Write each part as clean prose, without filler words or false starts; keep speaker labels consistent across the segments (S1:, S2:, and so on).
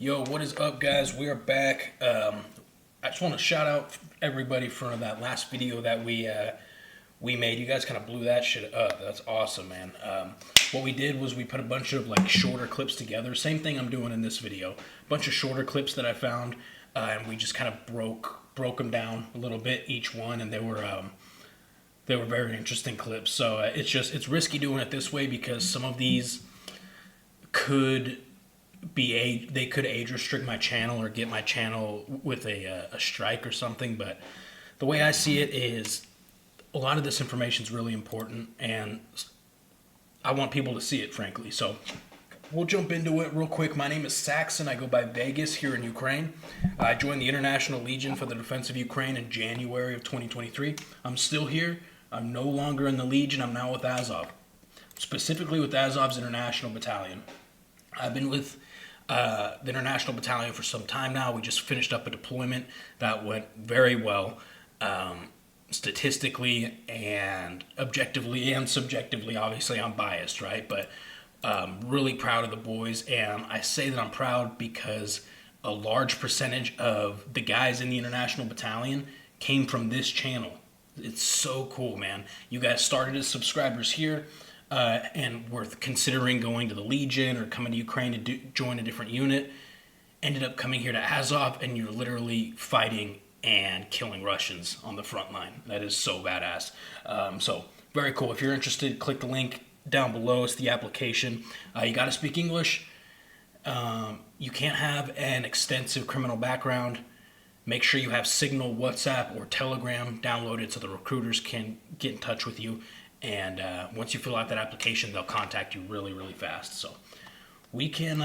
S1: Yo, what is up, guys? We are back. I just want to shout out everybody for that last video that we made. You guys kind of blew that shit up. That's awesome, man. What we did was we put a bunch of like shorter clips together. Same thing I'm doing in this video. A bunch of shorter clips that I found, and we just kind of broke them down a little bit each one, and they were very interesting clips. So it's risky doing it this way because some of these could age restrict my channel or get my channel with a strike or something. But the way I see it is a lot of this information is really important, and I want people to see it, frankly. So we'll jump into it real quick. My name is Saxon. I go by Vegas here in Ukraine. I joined the International Legion for the Defense of Ukraine in January of 2023. I'm still here. I'm no longer in the Legion. I'm now with Azov, specifically with Azov's International Battalion. I've been with the International Battalion for some time now. We just finished up a deployment that went very well, statistically and objectively and subjectively. Obviously, I'm biased, right? But really proud of the boys, and I say that I'm proud because a large percentage of the guys in the International Battalion came from this channel. It's so cool, man. You guys started as subscribers here, and were considering going to the Legion or coming to Ukraine to join a different unit, ended up coming here to Azov, and you're literally fighting and killing Russians on the front line. That is so badass. So very cool. If you're interested, click the link down below. It's the application. You got to speak English. You can't have an extensive criminal background. Make sure you have Signal, WhatsApp, or Telegram downloaded so the recruiters can get in touch with you. And once you fill out that application, they'll contact you really, really fast. So we can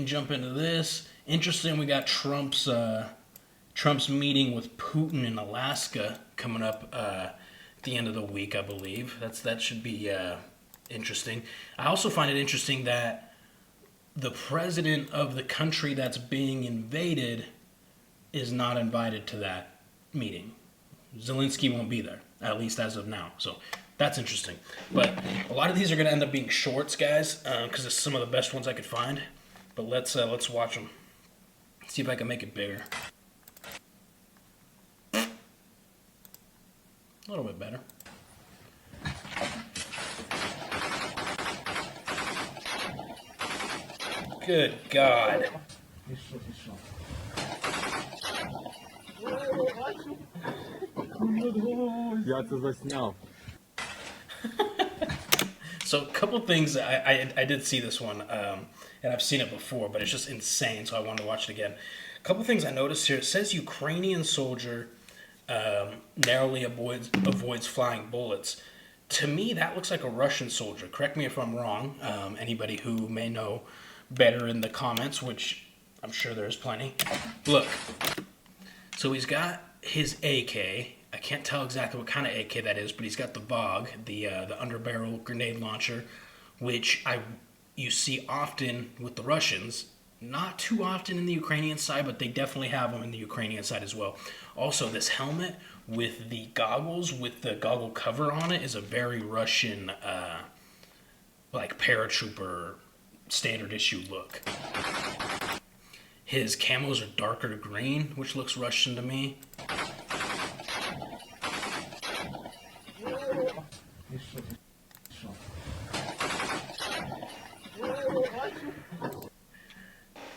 S1: jump into this. Interesting. We got Trump's meeting with Putin in Alaska coming up at the end of the week, I believe. That should be interesting. I also find it interesting that the president of the country that's being invaded is not invited to that meeting. Zelensky won't be there, at least as of now. So that's interesting. But a lot of these are going to end up being shorts, guys, because it's some of the best ones I could find. But let's watch them. See if I can make it bigger. A little bit better. Good God.
S2: Я це засняв.
S1: So a couple things, I did see this one, and I've seen it before, but it's just insane, so I wanted to watch it again. A couple things I noticed here. It says Ukrainian soldier narrowly avoids flying bullets. To me, that looks like a Russian soldier. Correct me if I'm wrong. Anybody who may know better in the comments, which I'm sure there's plenty. Look. So he's got his AK. I can't tell exactly what kind of AK that is, but he's got the VOG, the underbarrel grenade launcher, which you see often with the Russians. Not too often in the Ukrainian side, but they definitely have them in the Ukrainian side as well. Also, this helmet with the goggles, with the goggle cover on it, is a very Russian, like paratrooper standard issue look. His camos are darker green, which looks Russian to me.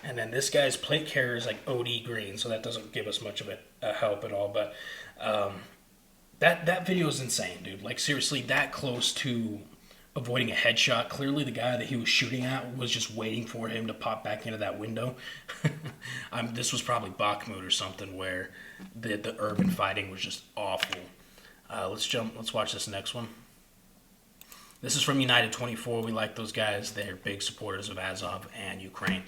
S1: And then this guy's plate carrier is like OD green, so that doesn't give us much of a help at all. But that video is insane, dude. Like, seriously, that close to avoiding a headshot. Clearly the guy that he was shooting at was just waiting for him to pop back into that window. This was probably Bakhmut or something where the urban fighting was just awful. Let's watch this next one. This is from United 24. We like those guys. They're big supporters of Azov and Ukraine.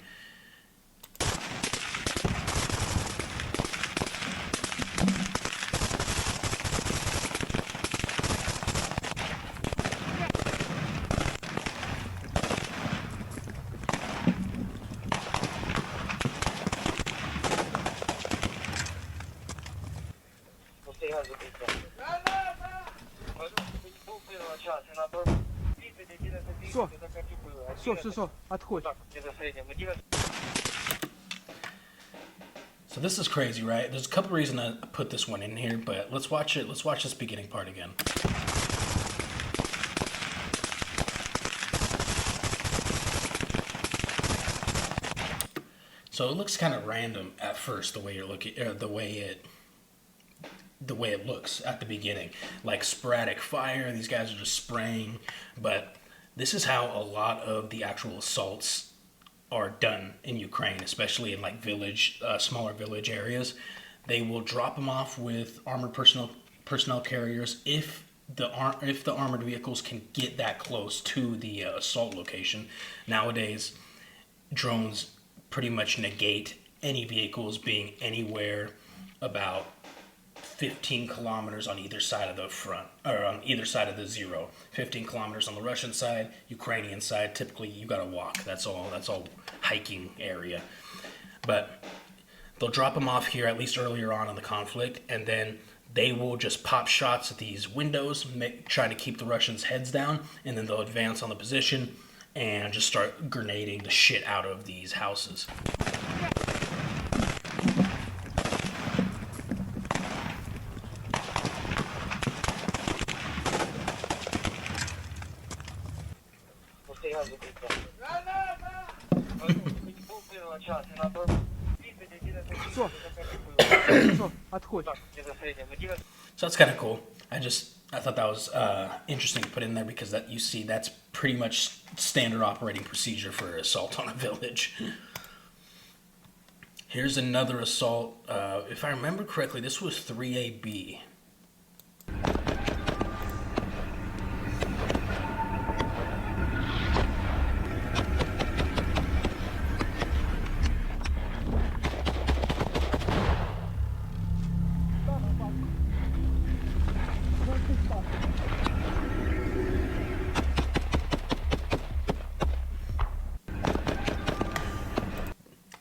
S2: Все, отходь.
S1: So this is crazy, right? There's a couple reasons I put this one in here, but let's watch it. Let's watch this beginning part again. So it looks kind of random at first, the way you're looking, or the way it looks at the beginning, like sporadic fire. These guys are just spraying, but this is how a lot of the actual assaults are done in Ukraine, especially in like smaller village areas. They will drop them off with armored personnel carriers if the armored vehicles can get that close to the assault location. Nowadays, drones pretty much negate any vehicles being anywhere about 15 kilometers on either side of the front, or on either side of the zero. 15 kilometers on the Russian side, Ukrainian side, typically you gotta walk. That's all hiking area. But they'll drop them off here, at least earlier on in the conflict, and then they will just pop shots at these windows, try to keep the Russians' heads down, and then they'll advance on the position and just start grenading the shit out of these houses. So that's kind of cool. I thought that was interesting to put in there because that's pretty much standard operating procedure for assault on a village. Here's another assault. If I remember correctly, this was 3AB.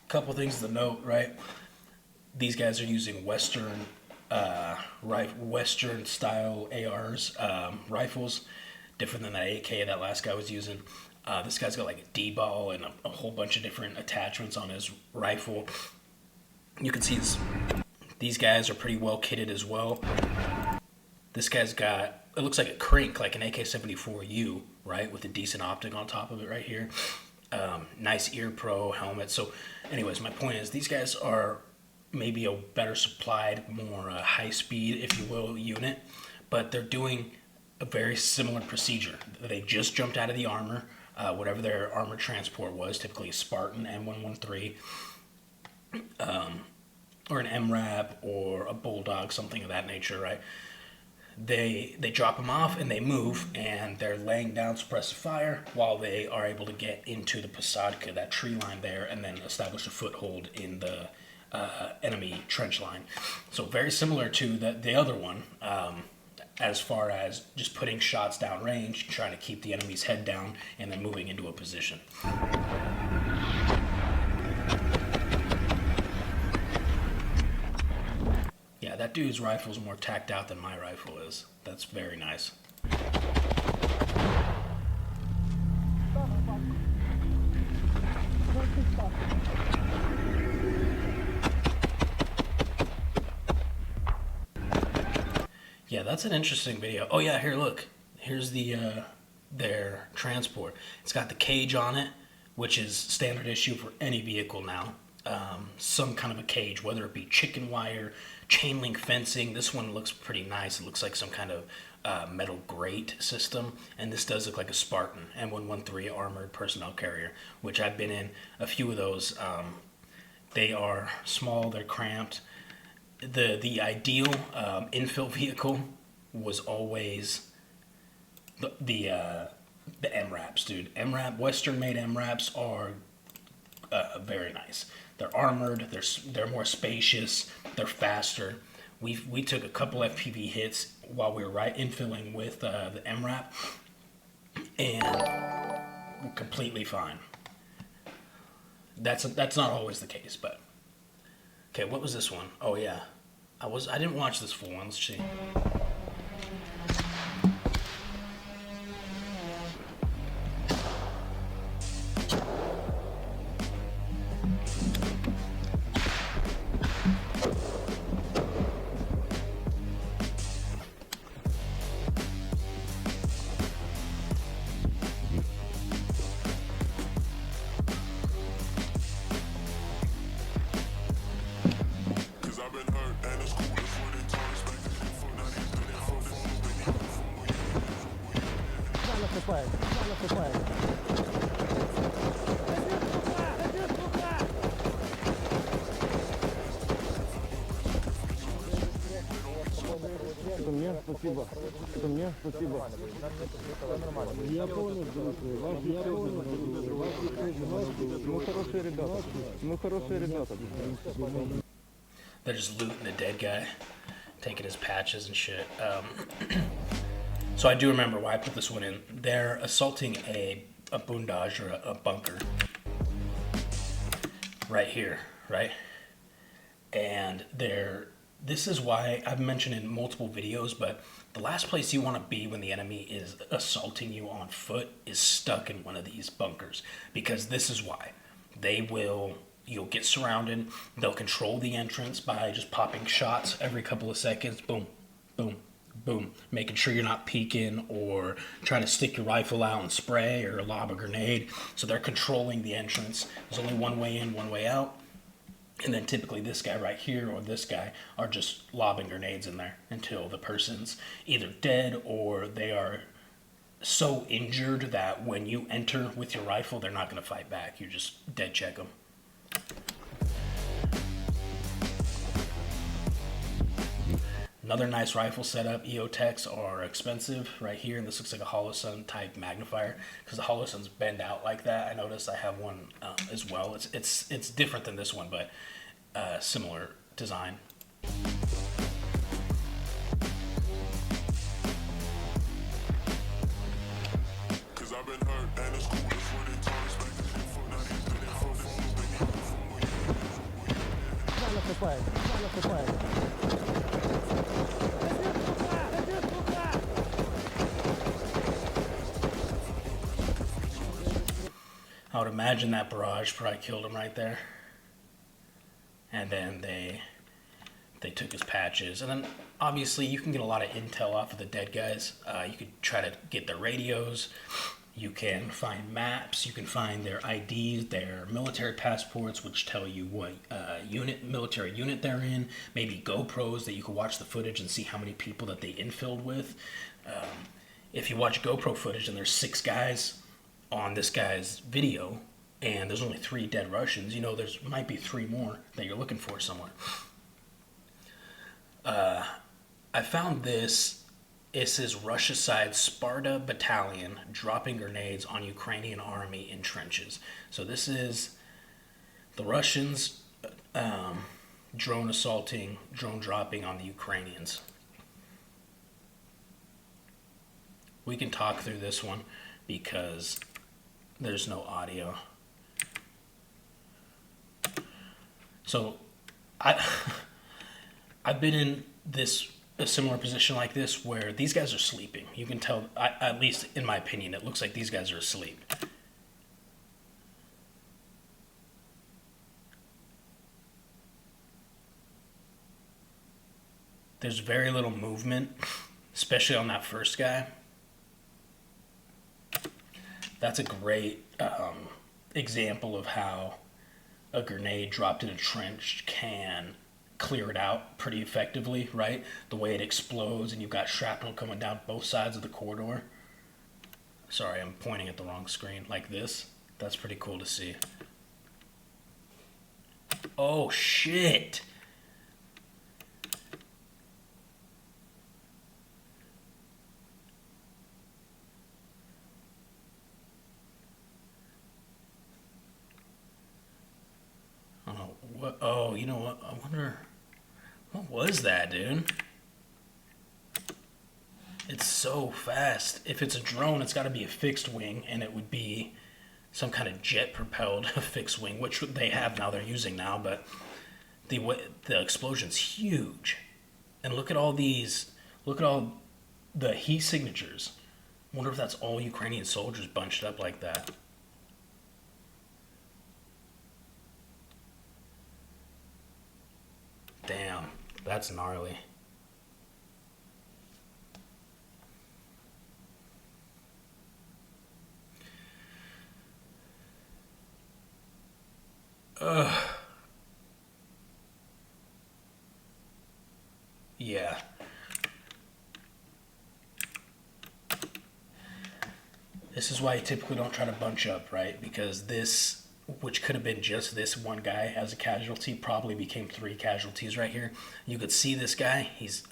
S1: Couple things to note, right? These guys are using Western style ARs, rifles, different than that AK that last guy was using. This guy's got like a D-ball and a whole bunch of different attachments on his rifle. You can see these guys are pretty well kitted as well. This guy's got, it looks like a crank, like an AK-74U, right, with a decent optic on top of it right here. Nice ear pro helmet. So anyways, my point is these guys are maybe a better supplied, more high speed, if you will, unit, but they're doing a very similar procedure. They just jumped out of the armor, whatever their armored transport was, typically a Spartan M113, or an MRAP or a Bulldog, something of that nature, right? They drop them off and they move, and they're laying down suppressive fire while they are able to get into the Posadka, that tree line there, and then establish a foothold in the enemy trench line. So very similar to the other one, as far as just putting shots down range, trying to keep the enemy's head down, and then moving into a position. Yeah, that dude's rifle is more tacked out than my rifle is. That's very nice. Yeah, that's an interesting video. Oh yeah, here, look. Here's their transport. It's got the cage on it, which is standard issue for any vehicle now. Some kind of a cage, whether it be chicken wire, chain link fencing. This one looks pretty nice. It looks like some kind of metal grate system, and this does look like a Spartan M113 armored personnel carrier, which I've been in a few of those. They are small, they're cramped. The ideal infill vehicle was always the MRAPs, dude. Western made MRAPs are very nice. They're armored. They're more spacious. They're faster. We took a couple FPV hits while we were infilling with the MRAP, and we're completely fine. That's not always the case, but okay. What was this one? Oh yeah, I didn't watch this full one. Let's see.
S2: Это мне спасибо. Это мне спасибо. Я понял, мы хорошие ребята. Мы хорошие ребята.
S1: They're just looting the dead guy, taking his patches and shit. So I do remember why I put this one in. They're assaulting a bondage or a bunker right here, right? And this is why I've mentioned in multiple videos, but the last place you want to be when the enemy is assaulting you on foot is stuck in one of these bunkers, because this is why. You'll get surrounded, they'll control the entrance by just popping shots every couple of seconds, boom, boom, boom, making sure you're not peeking or trying to stick your rifle out and spray or lob a grenade. So they're controlling the entrance. There's only one way in, one way out. And then typically this guy right here or this guy are just lobbing grenades in there until the person's either dead or they are so injured that when you enter with your rifle, they're not going to fight back. You just dead check them. Another nice rifle setup. EOTechs are expensive right here, and this looks like a Holosun type magnifier because the Holosuns bend out like that. I noticed I have one as well. It's different than this one, but similar design. I would imagine that barrage probably killed him right there. And then they took his patches. And then obviously you can get a lot of intel off of the dead guys. You could try to get their radios. You can find maps. You can find their IDs, their military passports, which tell you what military unit they're in. Maybe GoPros that you can watch the footage and see how many people that they infilled with. If you watch GoPro footage and there's 6 guys on this guy's video and there's only 3 dead Russians, you know there's might be 3 more that you're looking for somewhere. I found this. It says Russia side Sparta battalion dropping grenades on Ukrainian army in trenches. So this is the Russians drone dropping on the Ukrainians. We can talk through this one because there's no audio. So I've been in a similar position like this where these guys are sleeping. You can tell, at least in my opinion, it looks like these guys are asleep. There's very little movement, especially on that first guy. That's a great example of how a grenade dropped in a trench can clear it out pretty effectively, right? The way it explodes and you've got shrapnel coming down both sides of the corridor. Sorry, I'm pointing at the wrong screen. Like this. That's pretty cool to see. Oh, shit. Oh, you know what? I wonder, what was that, dude? It's so fast. If it's a drone, it's got to be a fixed wing, and it would be some kind of jet-propelled fixed wing, which they have now, they're using now, but the explosion's huge. And look at all these, look at all the heat signatures. I wonder if that's all Ukrainian soldiers bunched up like that. Damn, that's gnarly. Yeah. This is why you typically don't try to bunch up, right? Because this, which could have been just this one guy as a casualty, probably became 3 casualties right here. You could see this guy. He's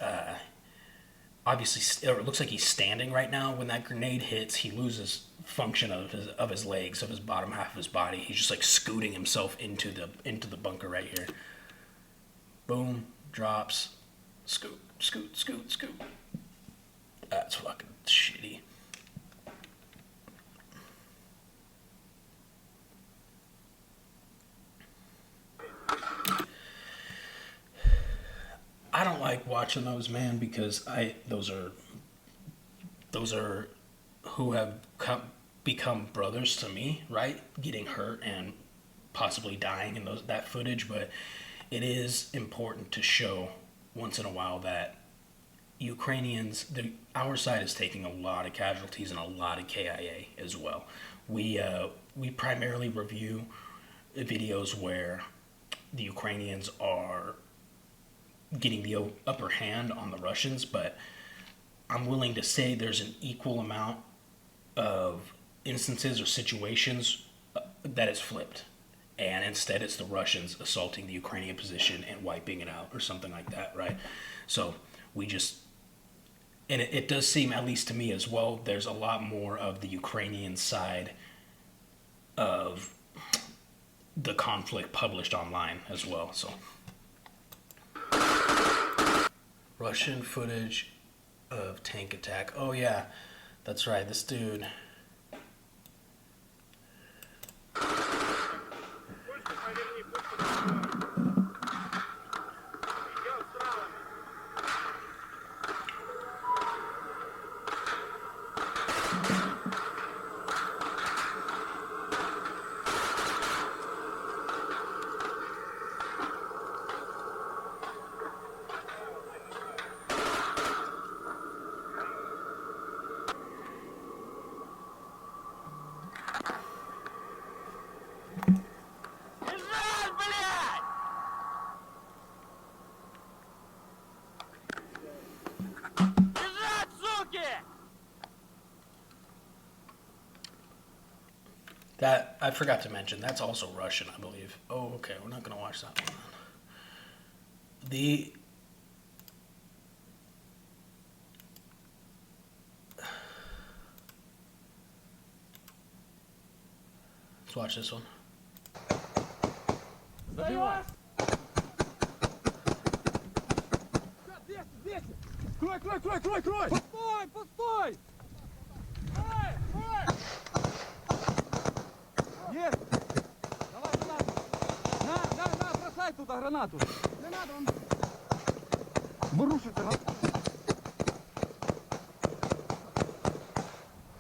S1: obviously, or it looks like he's standing right now. When that grenade hits, he loses function of his legs, of his bottom half of his body. He's just like scooting himself into the bunker right here. Boom, drops, scoot, scoot, scoot, scoot. That's fucking shitty. I don't like watching those, man, because those are who have become brothers to me, right? Getting hurt and possibly dying in that footage, but it is important to show once in a while that Ukrainians, our side is taking a lot of casualties and a lot of KIA as well. We primarily review videos where the Ukrainians are getting the upper hand on the Russians, but I'm willing to say there's an equal amount of instances or situations that it's flipped. And instead it's the Russians assaulting the Ukrainian position and wiping it out or something like that, right? So we just, and it does seem, at least to me as well, there's a lot more of the Ukrainian side of the conflict published online as well. So Russian footage of tank attack. Oh yeah, that's right, this dude. That, I forgot to mention, that's also Russian, I believe. Oh, okay, we're not going to watch that one. Let's watch this one.
S3: Сдаешь? Крой! Постой! Стой! Есть! Давай гранату! На, бросай туда гранату! Не надо, он... Ворушится!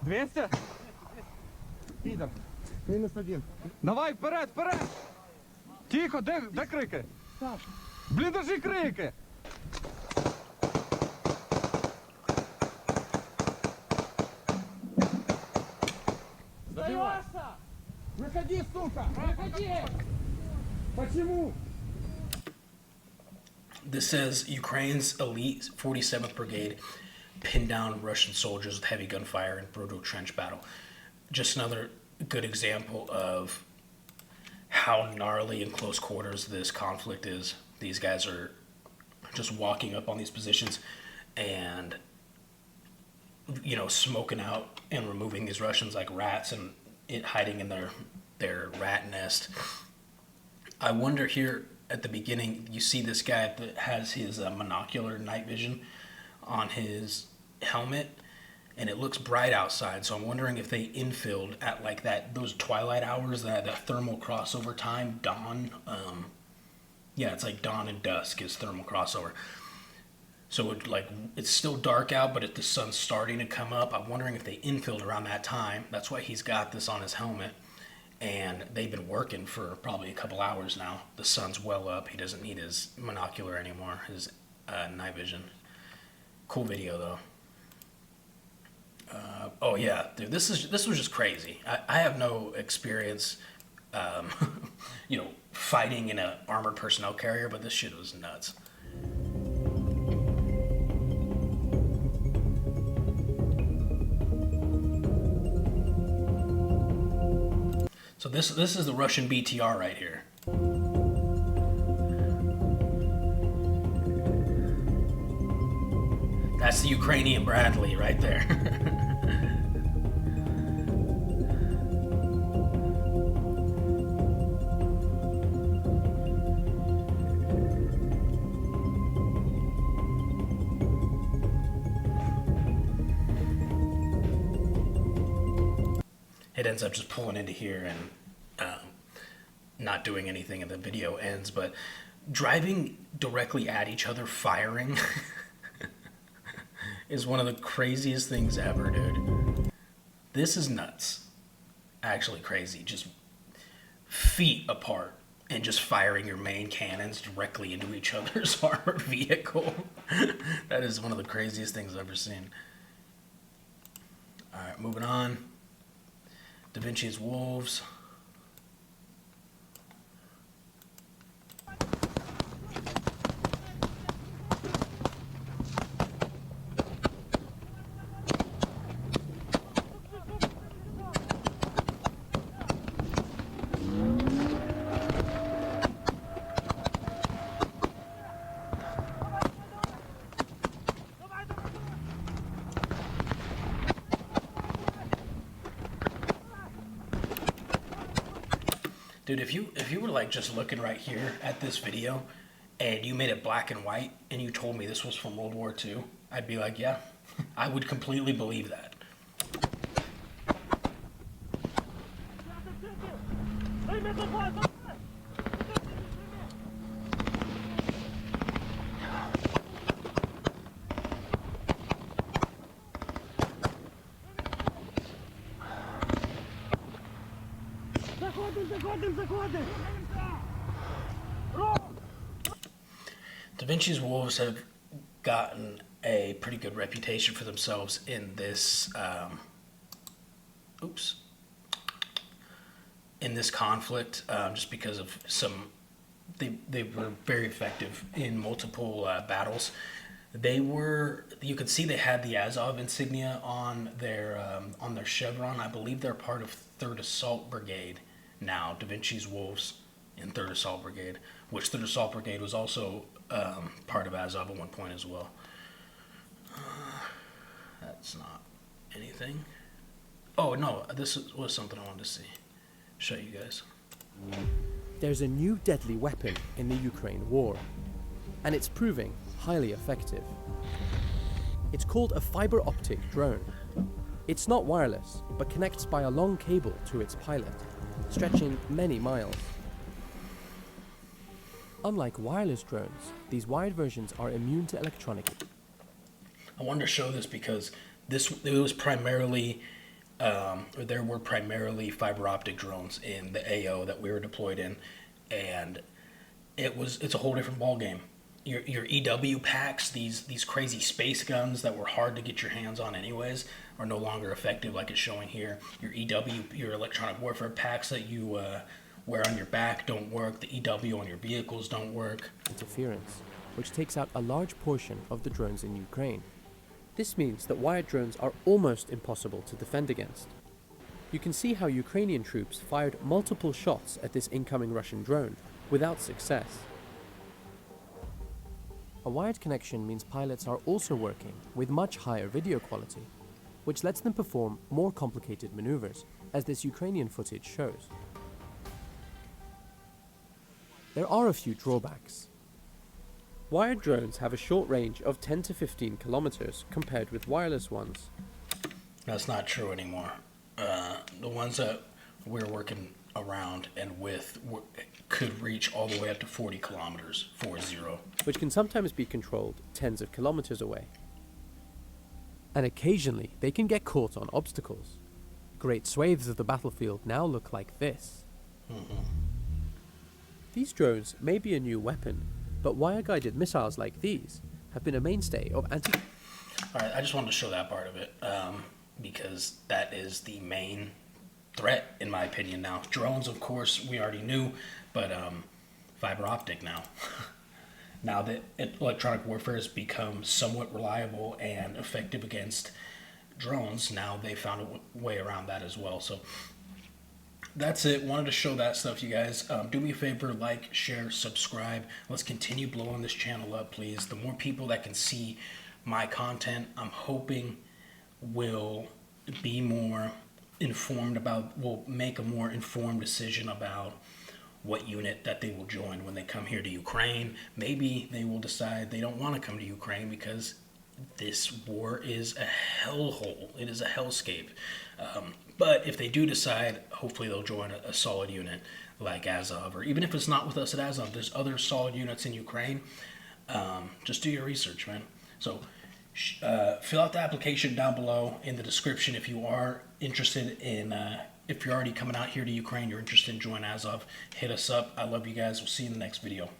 S3: 200? Підер.
S2: Мінус 1.
S3: Давай, вперед! Тихо, де крики?
S2: Саш.
S3: Бліндажі крики!
S2: Сдаешься? Выходи, сука! Выходи! Почему?
S1: This says Ukraine's elite 47th Brigade pinned down Russian soldiers with heavy gunfire in brutal trench battle. Just another good example of how gnarly in close quarters this conflict is. These guys are just walking up on these positions and, you know, smoking out and removing these Russians like rats and hiding in their rat nest. I wonder here at the beginning, you see this guy that has his monocular night vision on his helmet, and it looks bright outside. So I'm wondering if they infilled at like those twilight hours, that thermal crossover time, dawn. Yeah, it's like dawn and dusk is thermal crossover. So it's still dark out, but the sun's starting to come up. I'm wondering if they infilled around that time. That's why he's got this on his helmet. And they've been working for probably a couple hours now. The sun's well up. He doesn't need his monocular anymore, his night vision. Cool video though. Oh yeah, dude, this was just crazy. I have no experience, fighting in an armored personnel carrier, but this shit was nuts. this is the Russian BTR right here. That's the Ukrainian Bradley right there. It ends up just pulling into here and not doing anything, and the video ends. But driving directly at each other, firing, is one of the craziest things ever, dude. This is nuts. Actually crazy. Just feet apart and just firing your main cannons directly into each other's armored vehicle. That is one of the craziest things I've ever seen. Alright, moving on. Da Vinci's Wolves. Dude, if you were like just looking right here at this video and you made it black and white and you told me this was from World War II, I'd be like, yeah, I would completely believe that. Da Vinci's Wolves have gotten a pretty good reputation for themselves in this, in this conflict, just because of they were very effective in multiple battles. You could see they had the Azov insignia on their chevron. I believe they're part of 3rd Assault Brigade now, Da Vinci's Wolves in 3rd Assault Brigade, which 3rd Assault Brigade was also part of Azov at one point as well. That's not anything. Oh no, this was something I wanted to see. Show you guys.
S4: There's a new deadly weapon in the Ukraine war, and it's proving highly effective. It's called a fiber optic drone. It's not wireless, but connects by a long cable to its pilot, stretching many miles. Unlike wireless drones, these wired versions are immune to electronic.
S1: I wanted to show this because it was primarily, there were primarily fiber optic drones in the AO that we were deployed in, and it's a whole different ball game. Your EW packs, these crazy space guns that were hard to get your hands on anyways, are no longer effective like it's showing here. Your EW, your electronic warfare packs that you wear on your back don't work. The EW on your vehicles don't work.
S4: Interference, which takes out a large portion of the drones in Ukraine. This means that wired drones are almost impossible to defend against. You can see how Ukrainian troops fired multiple shots at this incoming Russian drone without success. A wired connection means pilots are also working with much higher video quality, which lets them perform more complicated maneuvers, as this Ukrainian footage shows. There are a few drawbacks. Wired drones have a short range of 10 to 15 kilometers compared with wireless ones.
S1: That's not true anymore. The ones that we're working around and with could reach all the way up to 40 kilometers, 40.
S4: Which can sometimes be controlled tens of kilometers away. And occasionally, they can get caught on obstacles. Great swathes of the battlefield now look like this. These drones may be a new weapon, but wire-guided missiles like these have been a mainstay of
S1: Alright, I just wanted to show that part of it, because that is the main threat, in my opinion, now. Drones, of course, we already knew, but fiber optic now. Now that electronic warfare has become somewhat reliable and effective against drones, now they found a way around that as well. So that's it. Wanted to show that stuff, you guys. Do me a favor, like, share, subscribe. Let's continue blowing this channel up, please. The more people that can see my content, I'm hoping will be more informed about, will make a more informed decision about what unit that they will join when they come here to Ukraine. Maybe they will decide they don't want to come to Ukraine because this war is a hellhole. It is a hellscape. But if they do decide, hopefully they'll join a solid unit like Azov, or even if it's not with us at Azov, there's other solid units in Ukraine. Just do your research, man. So fill out the application down below in the description if you are interested in, if you're already coming out here to Ukraine, you're interested in joining Azov, hit us up. I love you guys. We'll see you in the next video.